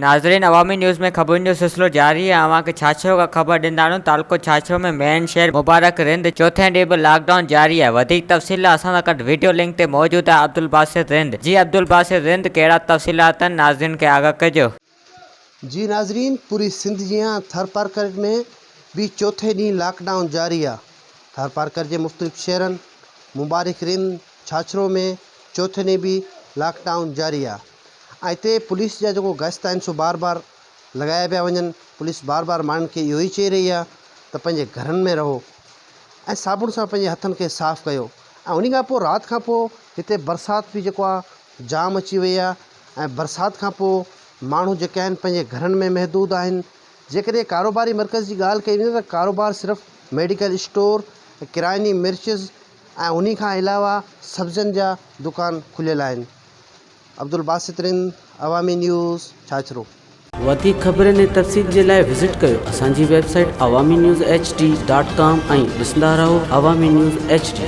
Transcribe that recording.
नाज़रीन, अवामी न्यूज़ में ख़बरुनि जो सिलसिलो जारी है। अवां खे छाछरो का ख़बर ॾींदाणूं। तालुको छाछरो में मेन शहर मुबारक रिंद चौथे ॾींहुं बि लॉकडाउन जारी आहे। वधीक तफ़सील असां सां गॾु वीडियो लिंक ते मौजूद आहे अब्दुल बासित रिंद। जी अब्दुल बासित रिंद, कहिड़ा तफ़सीलात आहिनि, नाज़रीन खे आगाह कजो। जी नाज़रीन, पूरी सिंध जियां थर पार्कर में भी चौथे ॾींहुं लॉकडाउन जारी आहे। थर पार्कर जे मुख़्तलिफ़ शहरनि मुबारक रिंद छाछरो में चौथे ॾींहुं भी लॉकडाउन जारी आहे। ऐं हिते पुलिस जा जेको गश्त आहिनि सो बार बार लॻाया पिया वञनि। पुलिस बार बार माण्हुनि खे इहो ई चई रही आहे त पंहिंजे घरनि में रहो ऐं साबुण सां पंहिंजे हथनि खे साफ़ु कयो। ऐं उन खां पोइ राति खां पोइ हिते बरसाति बि जेको आहे जाम अची वई आहे। ऐं बरसाति खां पोइ माण्हू जेके आहिनि पंहिंजे घरनि में महदूद आहिनि। जेकॾहिं कारोबारी मर्कज़ जी ॻाल्हि कई वञे त कारोबार सिर्फ़ु मेडिकल स्टोर, किराइनी मिर्चिज़ ऐं उन खां अलावा सब्जियुनि जा दुकान खुलियल आहिनि। अब्दुल बासित रिंद, अवामी न्यूज़, छाछरो। वधीक ख़बरनि ऐं तफ़सील जे लाइ विज़िट कयो असांजी वेबसाइट awaminews.hd.com ऐं ॾिसंदा रहो अवामी न्यूज़ HD।